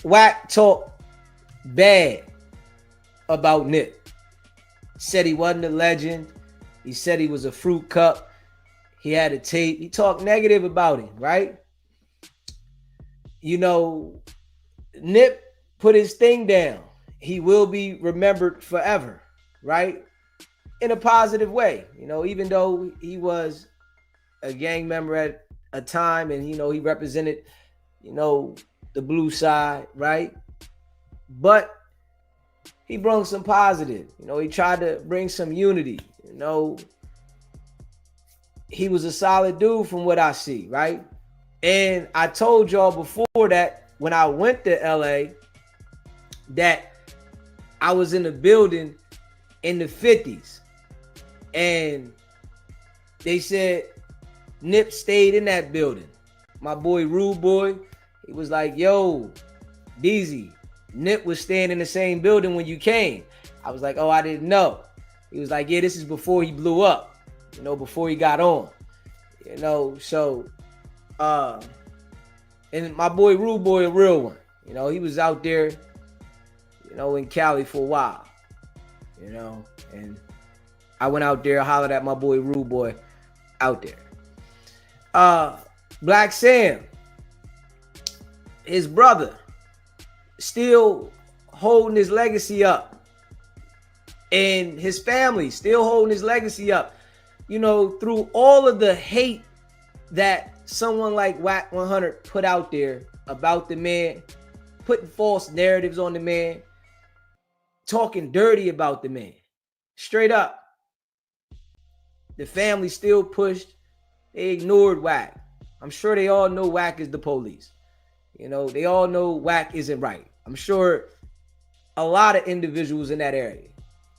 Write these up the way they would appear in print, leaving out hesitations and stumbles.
Wack talked bad about Nip. Said he wasn't a legend. He said he was a fruit cup. He had a tape. He talked negative about him, right? You know, Nip put his thing down. He will be remembered forever, right? In a positive way. You know, even though he was a gang member at a time and, you know, he represented, you know, the blue side, right? But he brought some positive. You know, he tried to bring some unity. You know, he was a solid dude from what I see, right? And I told y'all before that when I went to LA that I was in a building in the 50s. And they said Nip stayed in that building. My boy Rude Boy, he was like, yo, Deezy, Nip was staying in the same building when you came. I was like, oh, I didn't know. He was like, yeah, this is before he blew up, you know, before he got on. You know, so and my boy Rude Boy, a real one. You know, he was out there, you know, in Cali for a while. You know, and I went out there, hollered at my boy Rude Boy out there. Blacc Sam, his brother, still holding his legacy up. And his family still holding his legacy up. You know, through all of the hate that someone like Wack 100 put out there about the man, putting false narratives on the man, talking dirty about the man. Straight up. The family still pushed. They ignored Wack. I'm sure they all know Wack is the police. You know, they all know Wack isn't right. I'm sure a lot of individuals in that area.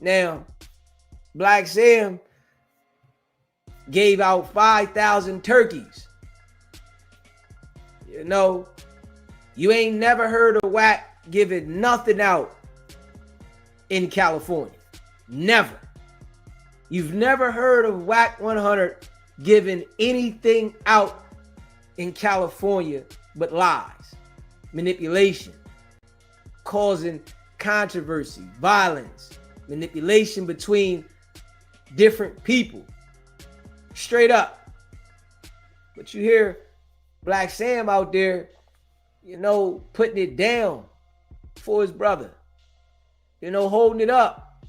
Now, Blacc Sam gave out 5,000 turkeys. You know, you ain't never heard of Wack giving nothing out in California. Never. You've never heard of Wack 100 giving anything out in California but lies, manipulation, causing controversy, violence, manipulation between different people. Straight up. But you hear Blacc Sam out there, you know, putting it down for his brother. You know, holding it up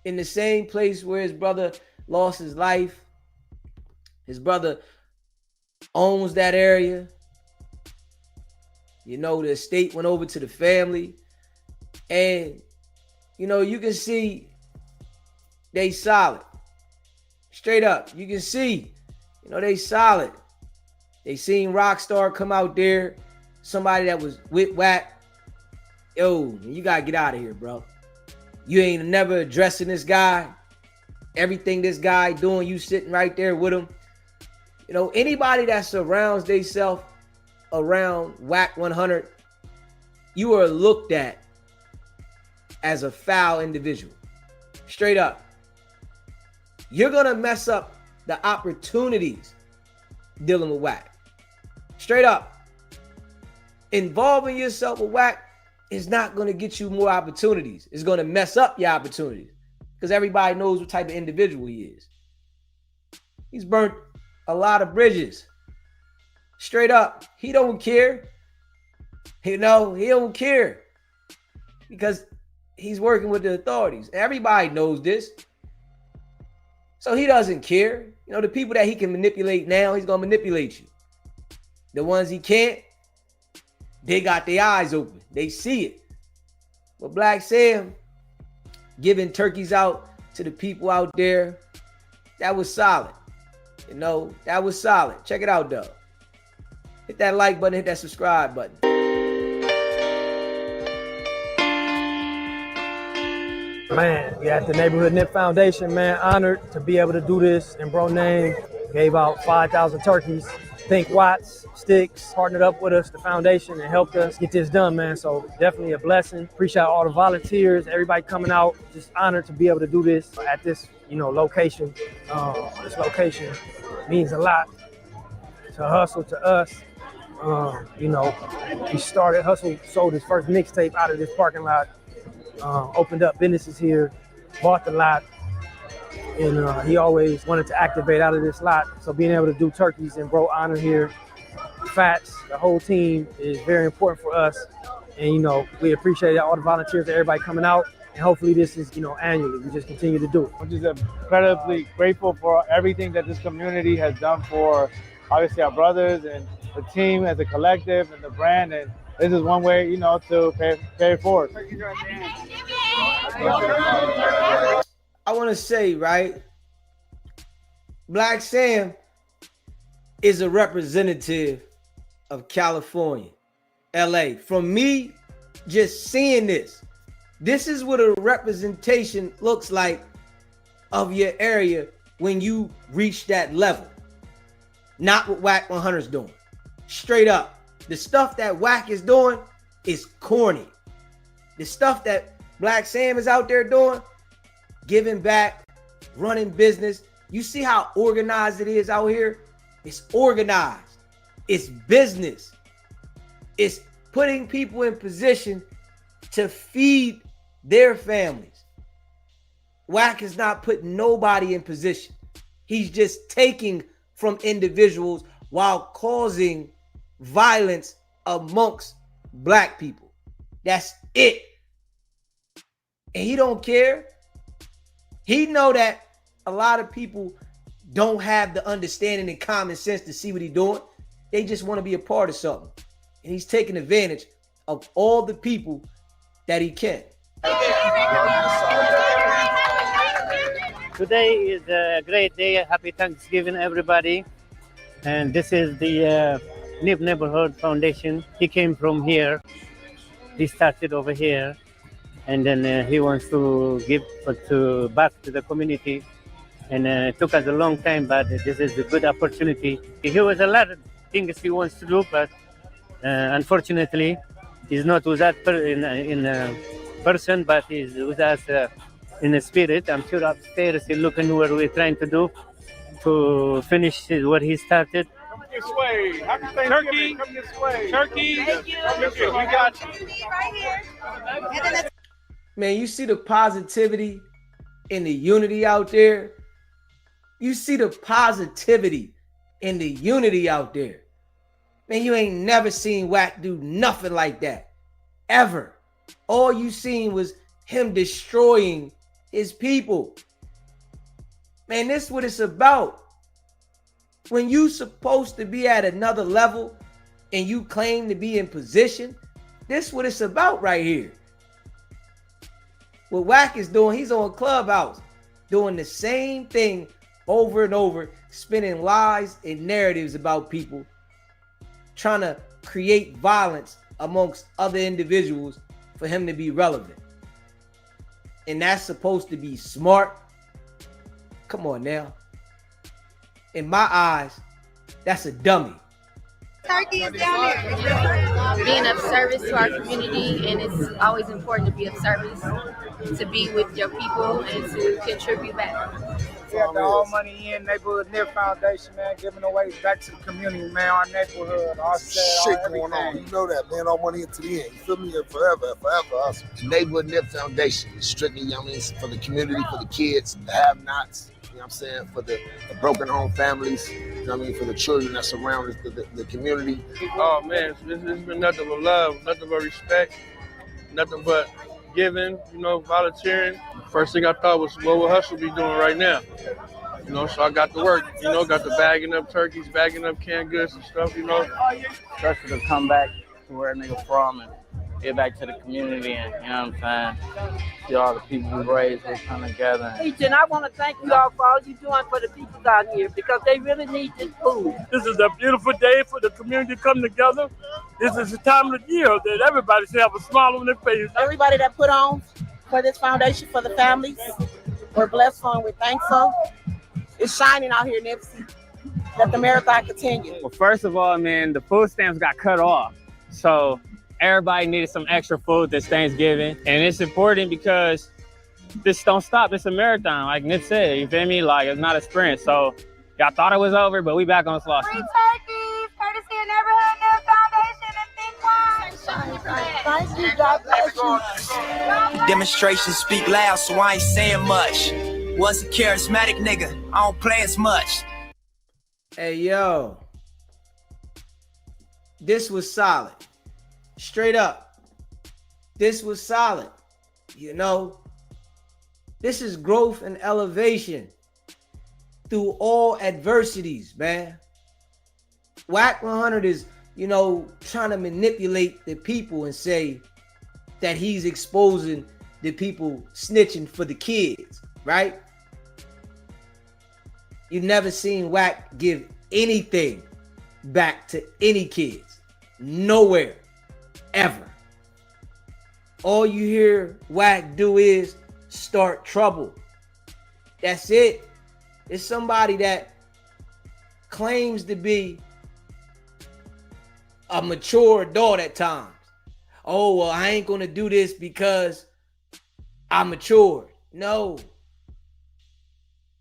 in the same place where his brother lost his life. His brother owns that area. You know, the estate went over to the family. And, you know, you can see they solid. Straight up. You can see, you know, they solid. They seen Rockstar come out there. Somebody that was with Wack. Yo, you got to get out of here, bro. You ain't never addressing this guy. Everything this guy doing, you sitting right there with him. You know, anybody that surrounds themselves around Wack 100, you are looked at as a foul individual. Straight up. You're going to mess up the opportunities dealing with Wack. Straight up. Involving yourself with Wack is not going to get you more opportunities. It's going to mess up your opportunities because everybody knows what type of individual he is. He's burnt a lot of bridges. Straight up. He don't care. You know, he don't care because he's working with the authorities. Everybody knows this. So he doesn't care. You know, the people that he can manipulate now, he's going to manipulate you. The ones he can't, they got their eyes open. They see it. But Blacc Sam giving turkeys out to the people out there, that was solid. You know, that was solid. Check it out, though. Hit that like button, hit that subscribe button. Man, we at the Neighborhood Nip Foundation, man. Honored to be able to do this in bro name. Gave out 5,000 turkeys. Think Watts, Sticks, partnered up with us, the foundation, and helped us get this done, man. So definitely a blessing. Appreciate all the volunteers, everybody coming out. Just honored to be able to do this at this, you know, location. This location means a lot to Hustle, to us. You know, he started Hustle, sold his first mixtape out of this parking lot, opened up businesses here, bought the lot, and he always wanted to activate out of this lot. So being able to do turkeys and bro honor here, Fats, the whole team is very important for us. And, you know, we appreciate all the volunteers, everybody coming out. And hopefully this is, you know, annually. We just continue to do it. I'm just incredibly grateful for everything that this community has done for, obviously, our brothers and the team as a collective and the brand. And this is one way, you know, to pay it forward. I want to say, right, Blacc Sam is a representative of California, LA. From me, just seeing this is what a representation looks like of your area when you reach that level. Not what Wack 100's doing. Straight up. The stuff that Wack is doing is corny. The stuff that Blacc Sam is out there doing, giving back, running business. You see how organized it is out here? It's organized. It's business. It's putting people in position to feed their families. Wack is not putting nobody in position. He's just taking from individuals while causing violence amongst black people. That's it. And he don't care. He know that a lot of people don't have the understanding and common sense to see what he's doing. They just want to be a part of something. And he's taking advantage of all the people that he can. Today is a great day. Happy Thanksgiving, everybody. And this is the Nip Neighborhood Foundation. He came from here. He started over here. And then he wants to give back to the community. And it took us a long time, but this is a good opportunity. He was a lot of things he wants to do, but unfortunately, he's not with us in person, but he's with us in the spirit. I'm sure upstairs he's looking what we're trying to do to finish what he started. Come this way. Happy Thanksgiving. Come this way. Turkey. Thank you. Come this way. We got you. Right here. Man, you see the positivity and the unity out there? You see the positivity and the unity out there. Man, you ain't never seen Wack do nothing like that. Ever. All you seen was him destroying his people. Man, this is what it's about. When you supposed to be at another level and you claim to be in position, this is what it's about right here. What Wack is doing, he's on Clubhouse doing the same thing over and over, spinning lies and narratives about people, trying to create violence amongst other individuals for him to be relevant. And that's supposed to be smart. Come on now. In my eyes, that's a dummy. Turkey is down there. Being of service to our community, and it's always important to be of service, to be with your people and to contribute back. We have the All Money In Neighborhood Nip Foundation, man, giving away back to the community, man, our neighborhood, our shit going on. You know that, man. All money into the end. You feel me? And forever. Us. The Neighborhood Nip Foundation is strictly, you know what I mean, for the community, for the kids, the have-nots. You know what I'm saying? For the broken home families, you know what I mean? For the children that surround the community. Oh, man, this has been nothing but love, nothing but respect, nothing but giving, you know, volunteering. First thing I thought was, what would Hustle be doing right now? You know, so I got to work, you know, got to bagging up turkeys, bagging up canned goods and stuff, you know. Especially to come back to where a nigga from and get back to the community and, you know what I'm saying, see all the people we raised, we come together. And I want to thank you all for all you're doing for the people down here because they really need this food. This is a beautiful day for the community to come together. This is the time of the year that everybody should have a smile on their face. Everybody that put on for this foundation for the families, we're blessed for and we're thankful. It's shining out here, Nipsey. Let the marathon continue. Well, first of all, man, the food stamps got cut off. So everybody needed some extra food this Thanksgiving. And it's important because this don't stop. It's a marathon, like Nip said, you feel me? Like, it's not a sprint. So y'all thought it was over, but we back on the slaughter. Free turkeys, courtesy of Neighborhood Nip Thank you. God bless you. Demonstrations speak loud, so I ain't saying much. Was a charismatic nigga, I don't play as much. Hey, yo. This was solid. Straight up. This was solid. You know, this is growth and elevation through all adversities, man. Wack 100 is, you know, trying to manipulate the people and say that he's exposing the people snitching for the kids, right? You've never seen Wack give anything back to any kids. Nowhere. Ever. All you hear Wack do is start trouble. That's it. It's somebody that claims to be a mature adult at times. Oh, well, I ain't gonna do this because I'm mature. No.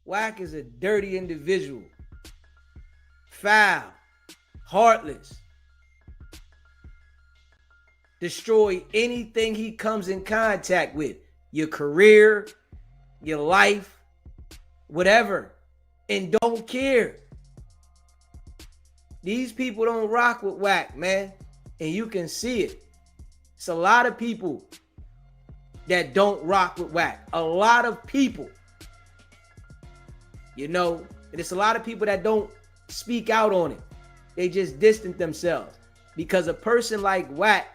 Wack is a dirty individual. Foul. Heartless. Destroy anything he comes in contact with. Your career, your life, whatever. And don't care. These people don't rock with Wack, man. And you can see it. It's a lot of people that don't rock with Wack. A lot of people. You know, and it's a lot of people that don't speak out on it. They just distance themselves. Because a person like Wack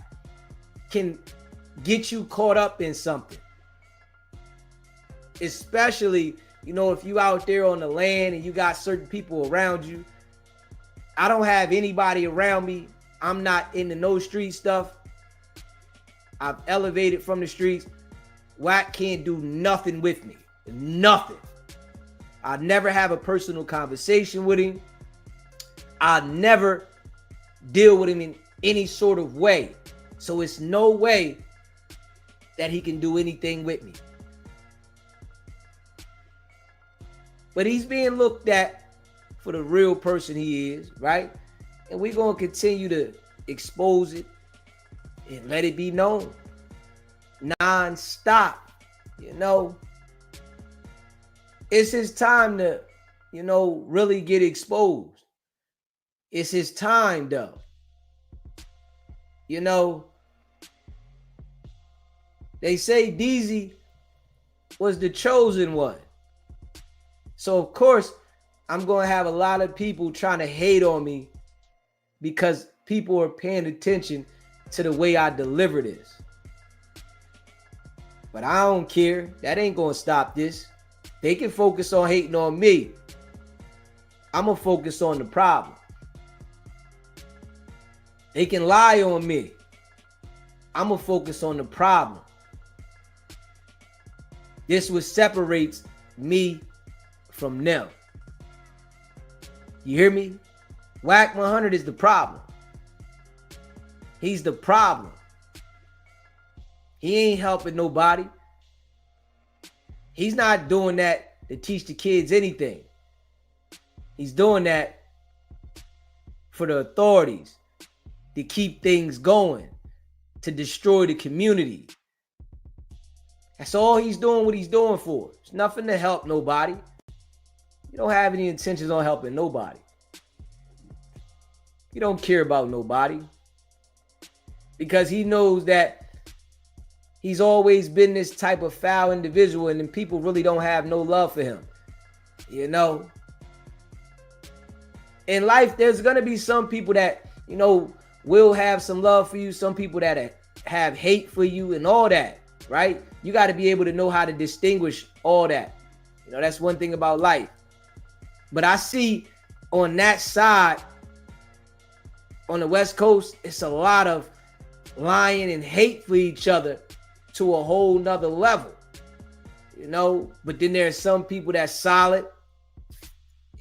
can get you caught up in something. Especially, you know, if you out there on the land and you got certain people around you. I don't have anybody around me. I'm not into no street stuff. I've elevated from the streets. Wack can't do nothing with me. Nothing. I never have a personal conversation with him. I never deal with him in any sort of way. So it's no way that he can do anything with me. But he's being looked at for the real person he is, right? And we're going to continue to expose it and let it be known. Non-stop, you know. It's his time to, you know, really get exposed. It's his time, though. You know, they say Deezy was the chosen one. So, of course, I'm going to have a lot of people trying to hate on me because people are paying attention to the way I deliver this. But I don't care. That ain't going to stop this. They can focus on hating on me. I'm going to focus on the problem. They can lie on me. I'm going to focus on the problem. This what separates me from them. You hear me? Wack 100 is the problem. He's the problem. He ain't helping nobody. He's not doing that to teach the kids anything. He's doing that for the authorities to keep things going, to destroy the community. That's all he's doing what he's doing for. It's nothing to help nobody. You don't have any intentions on helping nobody. You don't care about nobody. Because he knows that he's always been this type of foul individual, and then people really don't have no love for him. You know? In life, there's going to be some people that, you know, will have some love for you. Some people that have hate for you and all that, right? You got to be able to know how to distinguish all that. You know, that's one thing about life. But I see on that side, on the West Coast, it's a lot of lying and hate for each other to a whole nother level, you know. But then there's some people that's solid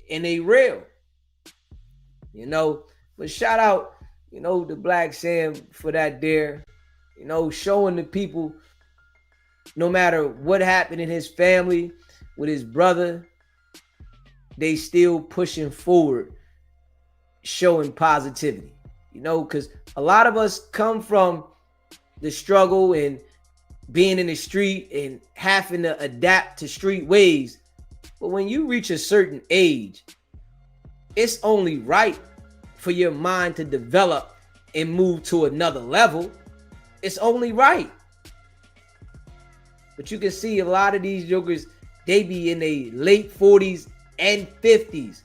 and they real, you know. But shout out, you know, to Blacc Sam for that there, you know, showing the people no matter what happened in his family with his brother, they still pushing forward, showing positivity, you know, because a lot of us come from the struggle and being in the street and having to adapt to street ways. But when you reach a certain age, it's only right for your mind to develop and move to another level. It's only right. But you can see a lot of these jokers, they be in their late 40s and 50s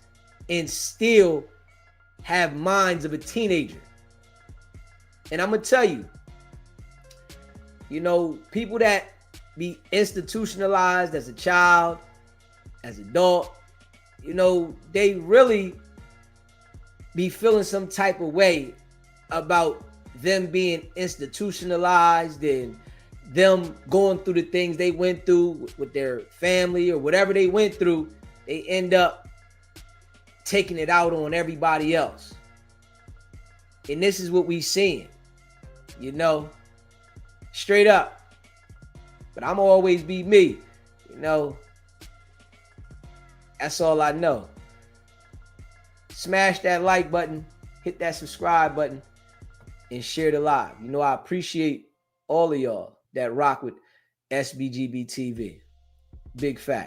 and still have minds of a teenager. And I'm going to tell you, you know, people that be institutionalized as a child, as an adult, you know, they really be feeling some type of way about them being institutionalized and them going through the things they went through with their family or whatever they went through. They end up taking it out on everybody else. And this is what we seeing, you know, straight up. But I'm always be me, you know. That's all I know. Smash that like button, hit that subscribe button, and share the live. You know, I appreciate all of y'all that rock with SBGB TV. Big fact.